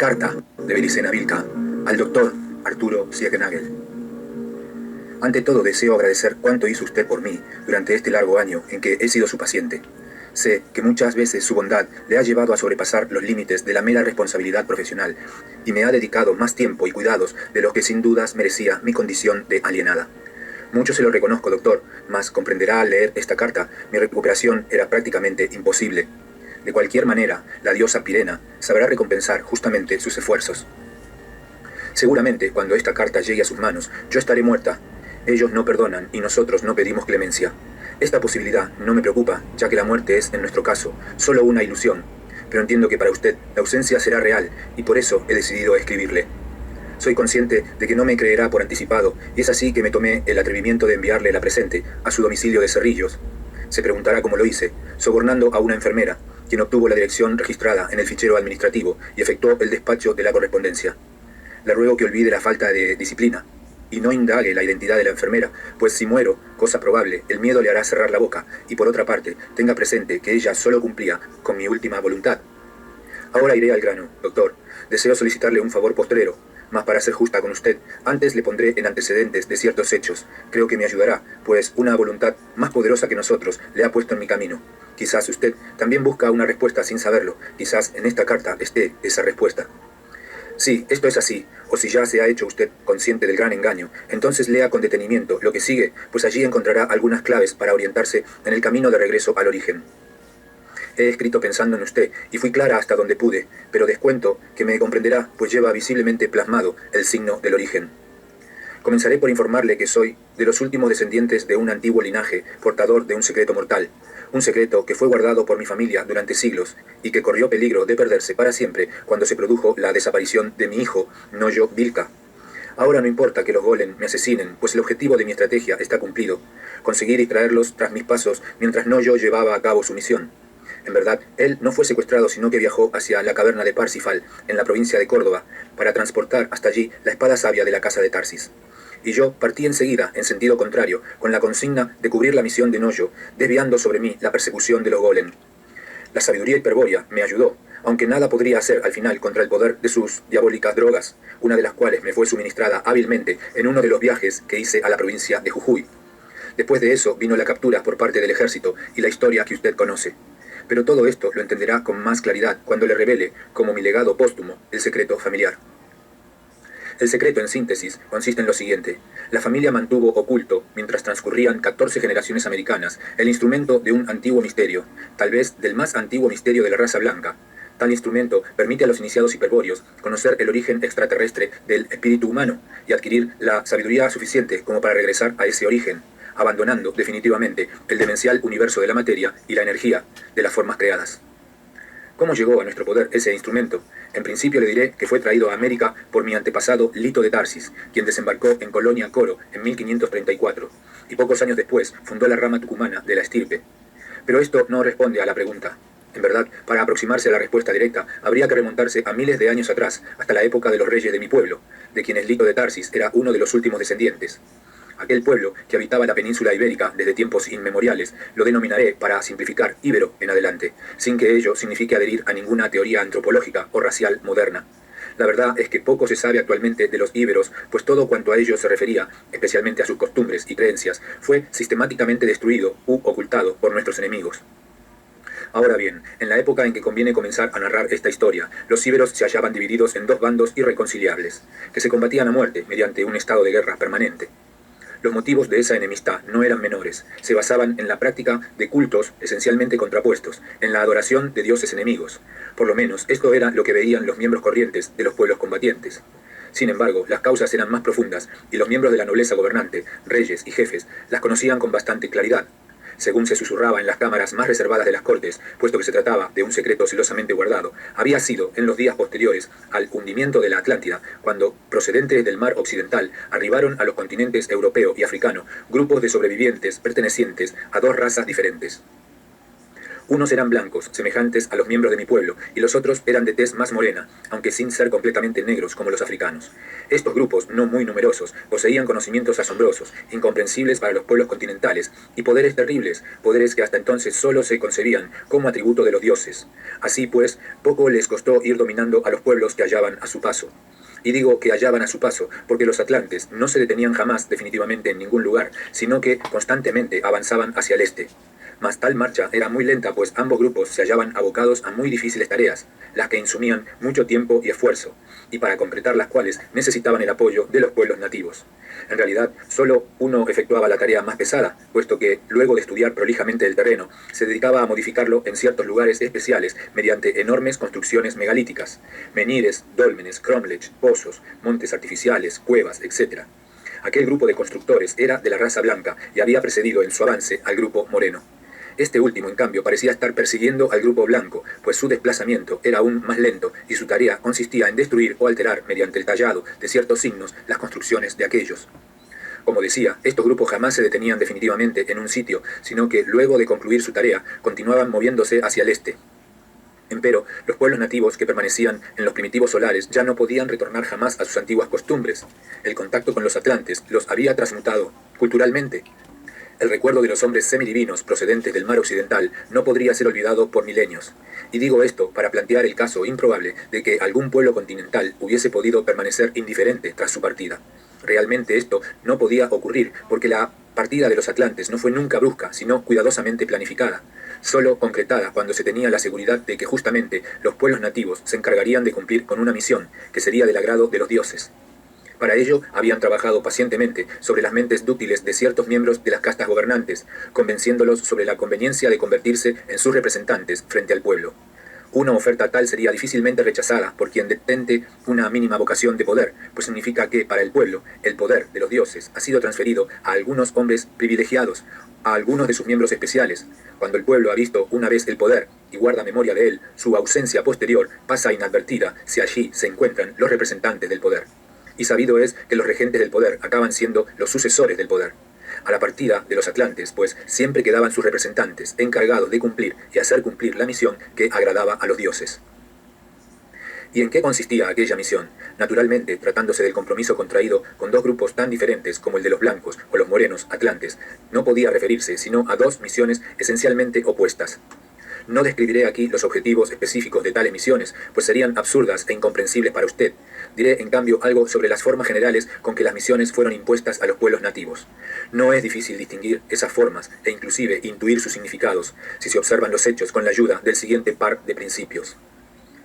Carta de Belicena Vilca al doctor Arturo Siegenagel. Ante todo deseo agradecer cuánto hizo usted por mí durante este largo año en que he sido su paciente. Sé que muchas veces su bondad le ha llevado a sobrepasar los límites de la mera responsabilidad profesional y me ha dedicado más tiempo y cuidados de los que sin dudas merecía mi condición de alienada. Mucho se lo reconozco, doctor, mas comprenderá al leer esta carta, mi recuperación era prácticamente imposible. De cualquier manera, la diosa Pirena sabrá recompensar justamente sus esfuerzos. Seguramente, cuando esta carta llegue a sus manos, yo estaré muerta. Ellos no perdonan y nosotros no pedimos clemencia. Esta posibilidad no me preocupa, ya que la muerte es, en nuestro caso, solo una ilusión. Pero entiendo que para usted la ausencia será real y por eso he decidido escribirle. Soy consciente de que no me creerá por anticipado y es así que me tomé el atrevimiento de enviarle la presente a su domicilio de Cerrillos. Se preguntará cómo lo hice, sobornando a una enfermera, quien obtuvo la dirección registrada en el fichero administrativo y efectuó el despacho de la correspondencia. Le ruego que olvide la falta de disciplina y no indague la identidad de la enfermera, pues si muero, cosa probable, el miedo le hará cerrar la boca y por otra parte, tenga presente que ella solo cumplía con mi última voluntad. Ahora iré al grano, doctor. Deseo solicitarle un favor postrero, mas para ser justa con usted, antes le pondré en antecedentes de ciertos hechos. Creo que me ayudará, pues una voluntad más poderosa que nosotros le ha puesto en mi camino. Quizás usted también busca una respuesta sin saberlo. Quizás en esta carta esté esa respuesta. Sí, esto es así, o si ya se ha hecho usted consciente del gran engaño, entonces lea con detenimiento lo que sigue, pues allí encontrará algunas claves para orientarse en el camino de regreso al origen. He escrito pensando en usted y fui clara hasta donde pude, pero descuento que me comprenderá, pues lleva visiblemente plasmado el signo del origen. Comenzaré por informarle que soy de los últimos descendientes de un antiguo linaje, portador de un secreto mortal, un secreto que fue guardado por mi familia durante siglos y que corrió peligro de perderse para siempre cuando se produjo la desaparición de mi hijo, Noyo Vilca. Ahora no importa que los golem me asesinen, pues el objetivo de mi estrategia está cumplido, conseguir distraerlos tras mis pasos mientras Noyo llevaba a cabo su misión. En verdad, él no fue secuestrado, sino que viajó hacia la caverna de Parsifal, en la provincia de Córdoba, para transportar hasta allí la espada sabia de la casa de Tarsis. Y yo partí enseguida, en sentido contrario, con la consigna de cubrir la misión de Noyo, desviando sobre mí la persecución de los golem. La sabiduría hiperbórea me ayudó, aunque nada podría hacer al final contra el poder de sus diabólicas drogas, una de las cuales me fue suministrada hábilmente en uno de los viajes que hice a la provincia de Jujuy. Después de eso vino la captura por parte del ejército y la historia que usted conoce. Pero todo esto lo entenderá con más claridad cuando le revele, como mi legado póstumo, el secreto familiar. El secreto, en síntesis, consiste en lo siguiente. La familia mantuvo oculto, mientras transcurrían 14 generaciones americanas, el instrumento de un antiguo misterio, tal vez del más antiguo misterio de la raza blanca. Tal instrumento permite a los iniciados hiperbóreos conocer el origen extraterrestre del espíritu humano y adquirir la sabiduría suficiente como para regresar a ese origen, abandonando definitivamente el demencial universo de la materia y la energía de las formas creadas. ¿Cómo llegó a nuestro poder ese instrumento? En principio le diré que fue traído a América por mi antepasado Lito de Tarsis, quien desembarcó en Colonia Coro en 1534, y pocos años después fundó la rama tucumana de la estirpe. Pero esto no responde a la pregunta. En verdad, para aproximarse a la respuesta directa, habría que remontarse a miles de años atrás, hasta la época de los reyes de mi pueblo, de quienes Lito de Tarsis era uno de los últimos descendientes. Aquel pueblo que habitaba la península ibérica desde tiempos inmemoriales lo denominaré, para simplificar, íbero en adelante, sin que ello signifique adherir a ninguna teoría antropológica o racial moderna. La verdad es que poco se sabe actualmente de los íberos, pues todo cuanto a ellos se refería, especialmente a sus costumbres y creencias, fue sistemáticamente destruido u ocultado por nuestros enemigos. Ahora bien, en la época en que conviene comenzar a narrar esta historia, los íberos se hallaban divididos en dos bandos irreconciliables, que se combatían a muerte mediante un estado de guerra permanente. Los motivos de esa enemistad no eran menores, se basaban en la práctica de cultos esencialmente contrapuestos, en la adoración de dioses enemigos. Por lo menos, esto era lo que veían los miembros corrientes de los pueblos combatientes. Sin embargo, las causas eran más profundas y los miembros de la nobleza gobernante, reyes y jefes, las conocían con bastante claridad. Según se susurraba en las cámaras más reservadas de las cortes, puesto que se trataba de un secreto celosamente guardado, había sido en los días posteriores al hundimiento de la Atlántida, cuando, procedentes del mar occidental, arribaron a los continentes europeo y africano grupos de sobrevivientes pertenecientes a dos razas diferentes. Unos eran blancos, semejantes a los miembros de mi pueblo, y los otros eran de tez más morena, aunque sin ser completamente negros como los africanos. Estos grupos, no muy numerosos, poseían conocimientos asombrosos, incomprensibles para los pueblos continentales, y poderes terribles, poderes que hasta entonces solo se concebían como atributo de los dioses. Así pues, poco les costó ir dominando a los pueblos que hallaban a su paso. Y digo que hallaban a su paso, porque los atlantes no se detenían jamás definitivamente en ningún lugar, sino que constantemente avanzaban hacia el este. Mas tal marcha era muy lenta, pues ambos grupos se hallaban abocados a muy difíciles tareas, las que insumían mucho tiempo y esfuerzo, y para completar las cuales necesitaban el apoyo de los pueblos nativos. En realidad, solo uno efectuaba la tarea más pesada, puesto que, luego de estudiar prolijamente el terreno, se dedicaba a modificarlo en ciertos lugares especiales mediante enormes construcciones megalíticas, menhires, dólmenes, cromlechs, pozos, montes artificiales, cuevas, etc. Aquel grupo de constructores era de la raza blanca y había precedido en su avance al grupo moreno. Este último, en cambio, parecía estar persiguiendo al grupo blanco, pues su desplazamiento era aún más lento y su tarea consistía en destruir o alterar mediante el tallado de ciertos signos las construcciones de aquellos. Como decía, estos grupos jamás se detenían definitivamente en un sitio, sino que luego de concluir su tarea continuaban moviéndose hacia el este. Empero, los pueblos nativos que permanecían en los primitivos solares ya no podían retornar jamás a sus antiguas costumbres. El contacto con los atlantes los había transmutado culturalmente. El recuerdo de los hombres semidivinos procedentes del mar occidental no podría ser olvidado por milenios. Y digo esto para plantear el caso improbable de que algún pueblo continental hubiese podido permanecer indiferente tras su partida. Realmente esto no podía ocurrir porque la partida de los atlantes no fue nunca brusca, sino cuidadosamente planificada, solo concretada cuando se tenía la seguridad de que justamente los pueblos nativos se encargarían de cumplir con una misión que sería del agrado de los dioses. Para ello, habían trabajado pacientemente sobre las mentes dúctiles de ciertos miembros de las castas gobernantes, convenciéndolos sobre la conveniencia de convertirse en sus representantes frente al pueblo. Una oferta tal sería difícilmente rechazada por quien detente una mínima vocación de poder, pues significa que, para el pueblo, el poder de los dioses ha sido transferido a algunos hombres privilegiados, a algunos de sus miembros especiales. Cuando el pueblo ha visto una vez el poder y guarda memoria de él, su ausencia posterior pasa inadvertida si allí se encuentran los representantes del poder. Y sabido es que los regentes del poder acaban siendo los sucesores del poder. A la partida de los atlantes, pues, siempre quedaban sus representantes, encargados de cumplir y hacer cumplir la misión que agradaba a los dioses. ¿Y en qué consistía aquella misión? Naturalmente, tratándose del compromiso contraído con dos grupos tan diferentes como el de los blancos o los morenos atlantes, no podía referirse sino a dos misiones esencialmente opuestas. No describiré aquí los objetivos específicos de tales misiones, pues serían absurdas e incomprensibles para usted. Diré, en cambio, algo sobre las formas generales con que las misiones fueron impuestas a los pueblos nativos. No es difícil distinguir esas formas e inclusive intuir sus significados, si se observan los hechos con la ayuda del siguiente par de principios.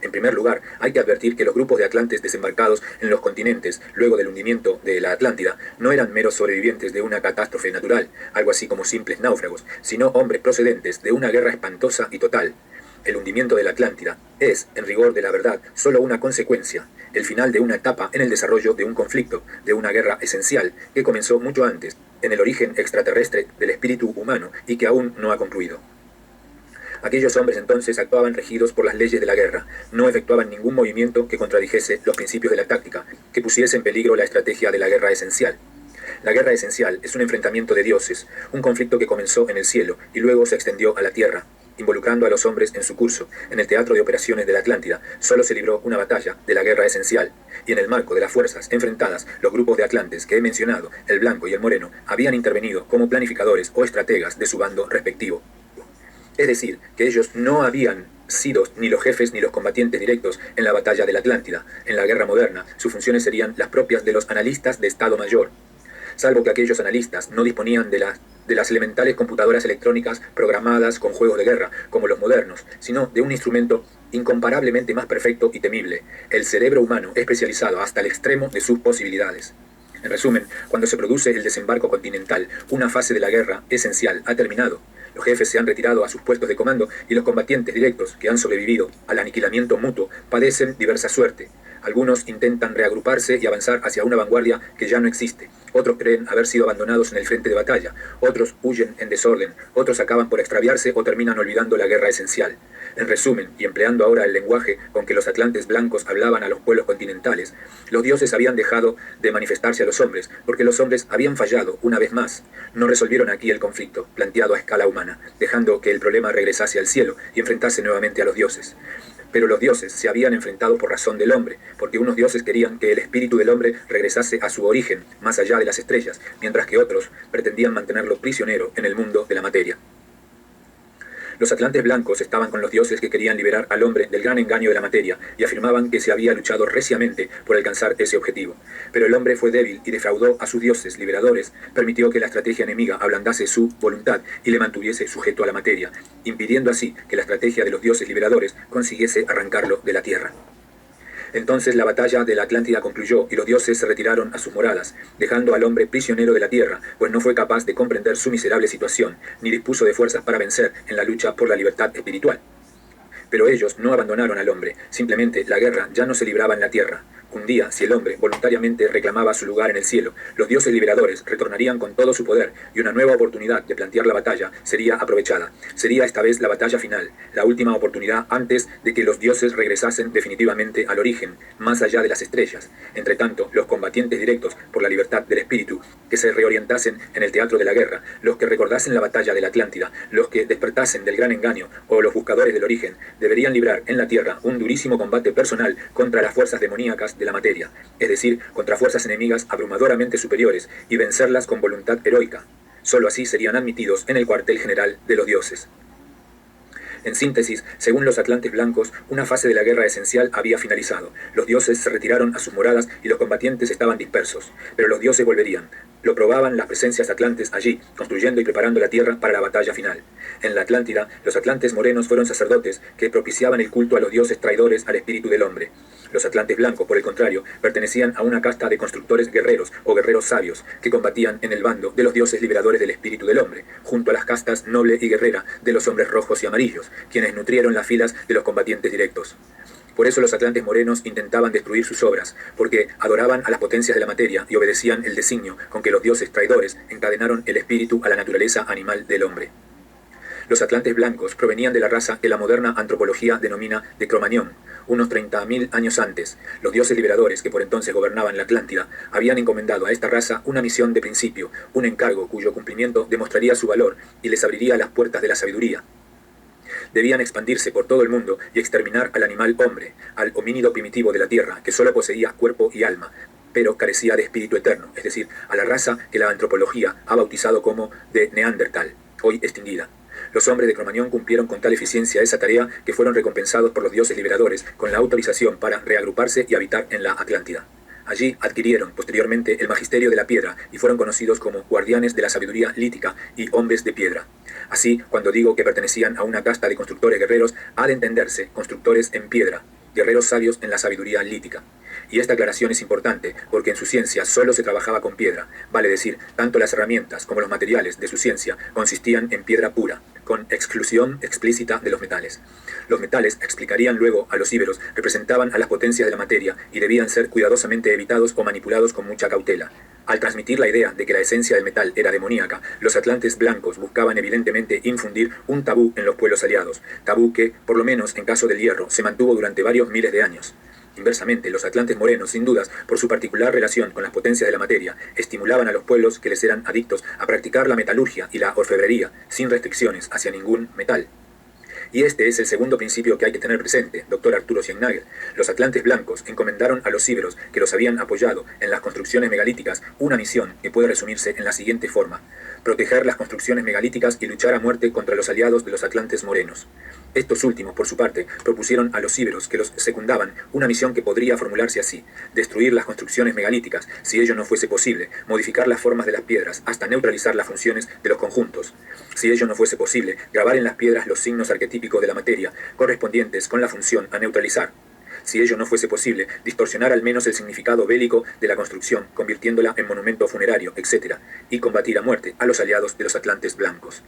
En primer lugar, hay que advertir que los grupos de atlantes desembarcados en los continentes luego del hundimiento de la Atlántida no eran meros sobrevivientes de una catástrofe natural, algo así como simples náufragos, sino hombres procedentes de una guerra espantosa y total. El hundimiento de la Atlántida es, en rigor de la verdad, solo una consecuencia, el final de una etapa en el desarrollo de un conflicto, de una guerra esencial, que comenzó mucho antes, en el origen extraterrestre del espíritu humano y que aún no ha concluido. Aquellos hombres entonces actuaban regidos por las leyes de la guerra, no efectuaban ningún movimiento que contradijese los principios de la táctica, que pusiese en peligro la estrategia de la guerra esencial. La guerra esencial es un enfrentamiento de dioses, un conflicto que comenzó en el cielo y luego se extendió a la tierra, involucrando a los hombres en su curso. En el teatro de operaciones de la Atlántida solo se libró una batalla de la guerra esencial, y en el marco de las fuerzas enfrentadas, los grupos de atlantes que he mencionado, el blanco y el moreno, habían intervenido como planificadores o estrategas de su bando respectivo. Es decir, que ellos no habían sido ni los jefes ni los combatientes directos en la batalla de la Atlántida. En la guerra moderna, sus funciones serían las propias de los analistas de Estado Mayor, salvo que aquellos analistas no disponían de las elementales computadoras electrónicas programadas con juegos de guerra, como los modernos, sino de un instrumento incomparablemente más perfecto y temible, el cerebro humano especializado hasta el extremo de sus posibilidades. En resumen, cuando se produce el desembarco continental, una fase de la guerra esencial ha terminado. Los jefes se han retirado a sus puestos de comando y los combatientes directos que han sobrevivido al aniquilamiento mutuo padecen diversa suerte. Algunos intentan reagruparse y avanzar hacia una vanguardia que ya no existe. Otros creen haber sido abandonados en el frente de batalla. Otros huyen en desorden. Otros acaban por extraviarse o terminan olvidando la guerra esencial. En resumen, y empleando ahora el lenguaje con que los atlantes blancos hablaban a los pueblos continentales, los dioses habían dejado de manifestarse a los hombres, porque los hombres habían fallado una vez más. No resolvieron aquí el conflicto, planteado a escala humana, dejando que el problema regresase al cielo y enfrentase nuevamente a los dioses. Pero los dioses se habían enfrentado por razón del hombre, porque unos dioses querían que el espíritu del hombre regresase a su origen, más allá de las estrellas, mientras que otros pretendían mantenerlo prisionero en el mundo de la materia. Los atlantes blancos estaban con los dioses que querían liberar al hombre del gran engaño de la materia y afirmaban que se había luchado reciamente por alcanzar ese objetivo. Pero el hombre fue débil y defraudó a sus dioses liberadores, permitió que la estrategia enemiga ablandase su voluntad y le mantuviese sujeto a la materia, impidiendo así que la estrategia de los dioses liberadores consiguiese arrancarlo de la tierra. Entonces la batalla de la Atlántida concluyó y los dioses se retiraron a sus moradas, dejando al hombre prisionero de la tierra, pues no fue capaz de comprender su miserable situación, ni dispuso de fuerzas para vencer en la lucha por la libertad espiritual. Pero ellos no abandonaron al hombre, simplemente la guerra ya no se libraba en la tierra. Un día, si el hombre voluntariamente reclamaba su lugar en el cielo, los dioses liberadores retornarían con todo su poder y una nueva oportunidad de plantear la batalla sería aprovechada. Sería esta vez la batalla final, la última oportunidad antes de que los dioses regresasen definitivamente al origen, más allá de las estrellas. Entre tanto, los combatientes directos por la libertad del espíritu, que se reorientasen en el teatro de la guerra, los que recordasen la batalla de la Atlántida, los que despertasen del gran engaño o los buscadores del origen, deberían librar en la tierra un durísimo combate personal contra las fuerzas demoníacas de la materia, es decir, contra fuerzas enemigas abrumadoramente superiores, y vencerlas con voluntad heroica. Solo así serían admitidos en el cuartel general de los dioses. En síntesis, según los atlantes blancos, una fase de la guerra esencial había finalizado. Los dioses se retiraron a sus moradas y los combatientes estaban dispersos. Pero los dioses volverían. Lo probaban las presencias atlantes allí, construyendo y preparando la tierra para la batalla final. En la Atlántida, los atlantes morenos fueron sacerdotes que propiciaban el culto a los dioses traidores al espíritu del hombre. Los atlantes blancos, por el contrario, pertenecían a una casta de constructores guerreros o guerreros sabios que combatían en el bando de los dioses liberadores del espíritu del hombre, junto a las castas noble y guerrera de los hombres rojos y amarillos, quienes nutrieron las filas de los combatientes directos. Por eso los atlantes morenos intentaban destruir sus obras, porque adoraban a las potencias de la materia y obedecían el designio con que los dioses traidores encadenaron el espíritu a la naturaleza animal del hombre. Los atlantes blancos provenían de la raza que la moderna antropología denomina de Cromañón. Unos 30.000 años antes, los dioses liberadores que por entonces gobernaban la Atlántida habían encomendado a esta raza una misión de principio, un encargo cuyo cumplimiento demostraría su valor y les abriría las puertas de la sabiduría. Debían expandirse por todo el mundo y exterminar al animal hombre, al homínido primitivo de la tierra, que solo poseía cuerpo y alma, pero carecía de espíritu eterno, es decir, a la raza que la antropología ha bautizado como de Neandertal, hoy extinguida. Los hombres de Cromañón cumplieron con tal eficiencia esa tarea que fueron recompensados por los dioses liberadores con la autorización para reagruparse y habitar en la Atlántida. Allí adquirieron posteriormente el magisterio de la piedra y fueron conocidos como guardianes de la sabiduría lítica y hombres de piedra. Así, cuando digo que pertenecían a una casta de constructores guerreros, ha de entenderse constructores en piedra, guerreros sabios en la sabiduría lítica. Y esta aclaración es importante porque en su ciencia solo se trabajaba con piedra, vale decir, tanto las herramientas como los materiales de su ciencia consistían en piedra pura, con exclusión explícita de los metales. Los metales, explicarían luego a los íberos, representaban a las potencias de la materia y debían ser cuidadosamente evitados o manipulados con mucha cautela. Al transmitir la idea de que la esencia del metal era demoníaca, los atlantes blancos buscaban evidentemente infundir un tabú en los pueblos aliados, tabú que, por lo menos en caso del hierro, se mantuvo durante varios miles de años. Inversamente, los atlantes morenos, sin dudas, por su particular relación con las potencias de la materia, estimulaban a los pueblos que les eran adictos a practicar la metalurgia y la orfebrería, sin restricciones hacia ningún metal. Y este es el segundo principio que hay que tener presente, doctor Arturo Siennagel. Los atlantes blancos encomendaron a los íberos que los habían apoyado en las construcciones megalíticas una misión que puede resumirse en la siguiente forma: proteger las construcciones megalíticas y luchar a muerte contra los aliados de los atlantes morenos. Estos últimos, por su parte, propusieron a los íberos que los secundaban una misión que podría formularse así: destruir las construcciones megalíticas, si ello no fuese posible, modificar las formas de las piedras hasta neutralizar las funciones de los conjuntos. Si ello no fuese posible, grabar en las piedras los signos arquetípicos de la materia, correspondientes con la función a neutralizar. Si ello no fuese posible, distorsionar al menos el significado bélico de la construcción, convirtiéndola en monumento funerario, etc., y combatir a muerte a los aliados de los atlantes blancos.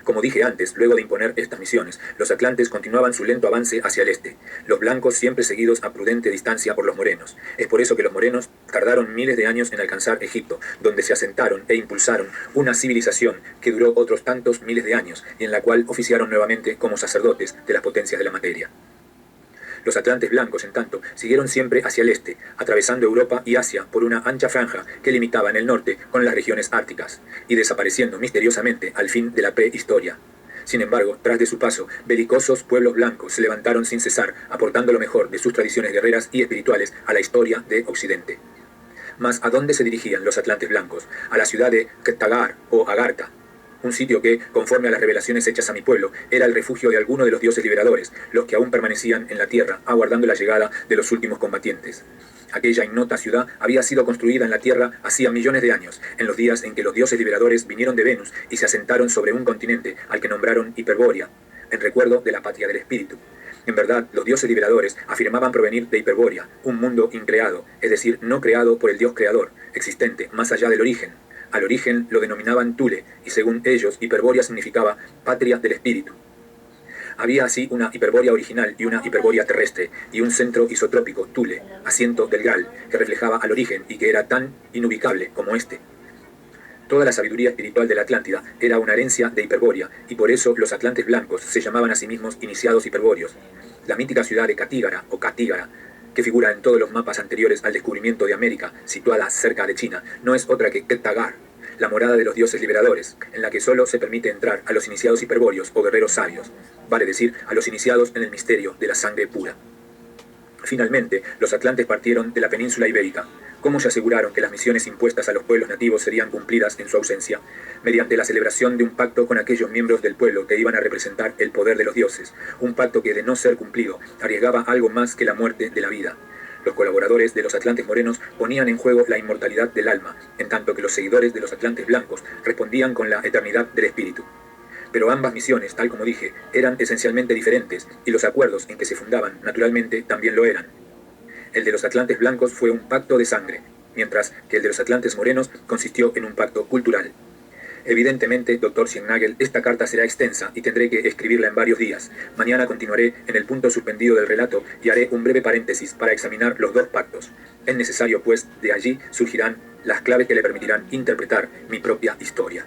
Como dije antes, luego de imponer estas misiones, los atlantes continuaban su lento avance hacia el este, los blancos siempre seguidos a prudente distancia por los morenos. Es por eso que los morenos tardaron miles de años en alcanzar Egipto, donde se asentaron e impulsaron una civilización que duró otros tantos miles de años y en la cual oficiaron nuevamente como sacerdotes de las potencias de la materia. Los atlantes blancos, en tanto, siguieron siempre hacia el este, atravesando Europa y Asia por una ancha franja que limitaba en el norte con las regiones árticas, y desapareciendo misteriosamente al fin de la prehistoria. Sin embargo, tras de su paso, belicosos pueblos blancos se levantaron sin cesar, aportando lo mejor de sus tradiciones guerreras y espirituales a la historia de Occidente. Mas, ¿a dónde se dirigían los atlantes blancos? A la ciudad de Ktagar o Agartha, un sitio que, conforme a las revelaciones hechas a mi pueblo, era el refugio de alguno de los dioses liberadores, los que aún permanecían en la tierra, aguardando la llegada de los últimos combatientes. Aquella ignota ciudad había sido construida en la tierra hacía millones de años, en los días en que los dioses liberadores vinieron de Venus y se asentaron sobre un continente al que nombraron Hiperbórea, en recuerdo de la patria del espíritu. En verdad, los dioses liberadores afirmaban provenir de Hiperbórea, un mundo increado, es decir, no creado por el dios creador, existente más allá del origen. Al origen lo denominaban Thule, y según ellos, Hiperbórea significaba patria del espíritu. Había así una Hiperbórea original y una Hiperbórea terrestre, y un centro isotrópico, Thule, asiento del Graal, que reflejaba al origen y que era tan inubicable como este. Toda la sabiduría espiritual de la Atlántida era una herencia de Hiperbórea, y por eso los atlantes blancos se llamaban a sí mismos iniciados hiperbóreos. La mítica ciudad de Catígara, o Catígara, que figura en todos los mapas anteriores al descubrimiento de América, situada cerca de China, no es otra que Ktagar, la morada de los dioses liberadores, en la que solo se permite entrar a los iniciados hiperbóreos o guerreros sabios, vale decir, a los iniciados en el misterio de la sangre pura. Finalmente, los atlantes partieron de la península ibérica. ¿Cómo se aseguraron que las misiones impuestas a los pueblos nativos serían cumplidas en su ausencia? Mediante la celebración de un pacto con aquellos miembros del pueblo que iban a representar el poder de los dioses, un pacto que, de no ser cumplido, arriesgaba algo más que la muerte de la vida. Los colaboradores de los atlantes morenos ponían en juego la inmortalidad del alma, en tanto que los seguidores de los atlantes blancos respondían con la eternidad del espíritu. Pero ambas misiones, tal como dije, eran esencialmente diferentes, y los acuerdos en que se fundaban, naturalmente, también lo eran. El de los atlantes blancos fue un pacto de sangre, mientras que el de los atlantes morenos consistió en un pacto cultural. Evidentemente, Dr. Siennagel, esta carta será extensa y tendré que escribirla en varios días. Mañana continuaré en el punto suspendido del relato y haré un breve paréntesis para examinar los dos pactos. Es necesario, pues, de allí surgirán las claves que le permitirán interpretar mi propia historia.